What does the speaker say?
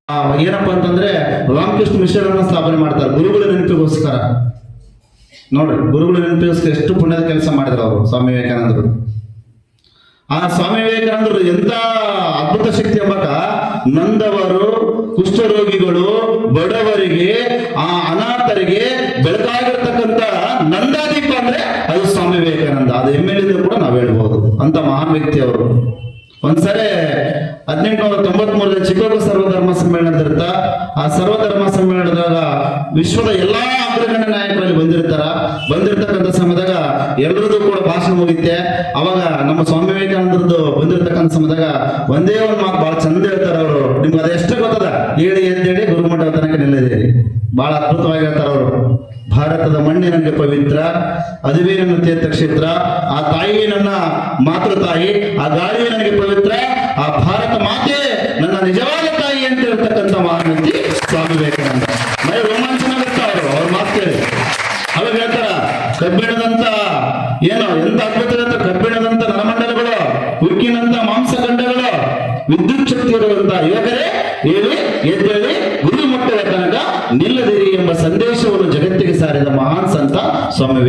ಏನಪ್ಪಾ ಅಂತಂದ್ರೆ ರಾಮಕೃಷ್ಣ ಮಿಷನ್ ಸ್ಥಾಪನೆ ಮಾಡ್ತಾರೆ ಗುರುಗಳ ನೆನಪಿಗೋಸ್ಕರ. ನೋಡ್ರಿ, ಗುರುಗಳ ನೆನಪಿಗೋಸ್ಕರ ಎಷ್ಟು ಪುಣ್ಯದ ಕೆಲಸ ಮಾಡಿದ್ರು ಅವರು ಸ್ವಾಮಿ ವಿವೇಕಾನಂದರು. ಆ ಸ್ವಾಮಿ ವಿವೇಕಾನಂದರು ಎಂತ ಅದ್ಭುತ ಶಕ್ತಿ ಎಂಬಕ, ನೊಂದವರು, ಕುಷ್ಠರೋಗಿಗಳು, ಬಡವರಿಗೆ, ಆ ಅನಾಥರಿಗೆ ಬೆಳಕಾಗಿರ್ತಕ್ಕಂಥ ನಂದಾದೀಪ ಅಂದ್ರೆ ಅದು ಸ್ವಾಮಿ ವಿವೇಕಾನಂದ. ಅದು ಎಮ್ಮೆಲಿದ್ರು ಕೂಡ ನಾವು ಹೇಳ್ಬೋದು, ಅಂತ ಮಹಾನ್ ವ್ಯಕ್ತಿ ಅವರು. ಒಂದ್ಸರಿ 1893 ಚಿಕಾಗೋ ಸರ್ವಧರ್ಮ ಸಮ್ಮೇಳನ ನಡೆದಿರ್ತ. ಆ ಸರ್ವಧರ್ಮ ಸಮ್ಮೇಳನದಾಗ ವಿಶ್ವದ ಎಲ್ಲಾ ಅಗ್ರಗಣ್ಯ ನಾಯಕರಲ್ಲಿ ಬಂದಿರ್ತಕ್ಕಂಥ ಸಮಯದಾಗ ಎಲ್ಲರದ್ದು ಕೂಡ ಭಾಷಣ ಮುಗಿತೆ. ಅವಾಗ ನಮ್ಮ ಸ್ವಾಮಿ ವಿವೇಕಾನಂದರದ್ದು ಬಂದಿರತಕ್ಕಂಥ ಸಮಯದಾಗ ಒಂದೇ ಒಂದು ಮಾತು ಬಹಳ ಚಂದ ಹೇಳ್ತಾರ ಅವರು. ನಿಮ್ಗೆ ಅದೆಷ್ಟು ಗೊತ್ತದ, ಹೇಳಿ ಎದ್ದೇಳಿ ಗುರುಮಠ ತನಕ ನಿಲ್ಲದೇರಿ. ಬಹಳ ಅದ್ಭುತವಾಗಿ ಹೇಳ್ತಾರ ಅವರು. ಭಾರತದ ಮಣ್ಣಿ ನನಗೆ ಪವಿತ್ರ, ಅದುವೇ ನನ್ನ ತೀರ್ಥಕ್ಷೇತ್ರ, ಆ ತಾಯಿ ನನ್ನ ಮಾತೃ ತಾಯಿ, ಆ ಗಾಳಿ ನನಗೆ ಪವಿತ್ರ, ಆ ಭಾರತ ಮಾತೆ ನನ್ನ ನಿಜವಾದ ತಾಯಿ ಅಂತ ಹೇಳ್ತಕ್ಕಂಥ ಮಹಾನ್ ವ್ಯಕ್ತಿ ಸ್ವಾಮಿ ವಿವೇಕಾನಂದ. ಮೈ ರೋಮಾಂಚನ ಆಗುತ್ತೆ ಅವ್ರ ಮಾತು ಕೇಳಿ. ಅವಾಗ ಹೇಳ್ತಾರ, ಕಬ್ಬಿಣದಂತ ಏನೋ ಎಂತ ಅದ್ಭುತ, ಕಬ್ಬಿಣದಂತ ನರಮಂಡಲಗಳು, ಉಕ್ಕಿನಂತ ಮಾಂಸಖಂಡಗಳು, ವಿದ್ಯುತ್ ಶಕ್ತಿ ಇರುವಂತ ಯುವಕರೇ ಹೇಳಿ ಎದ್ದೇಳಿ ಗುರಿ ಮುಟ್ಟುವ ತನಕ ನಿಲ್ಲದಿರಿ ಎಂಬ ಸಂದೇಶವನ್ನು ಜಗತ್ತಿಗೆ ಸಾರಿದ ಮಹಾನ್ ಸಂತ ಸ್ವಾಮಿ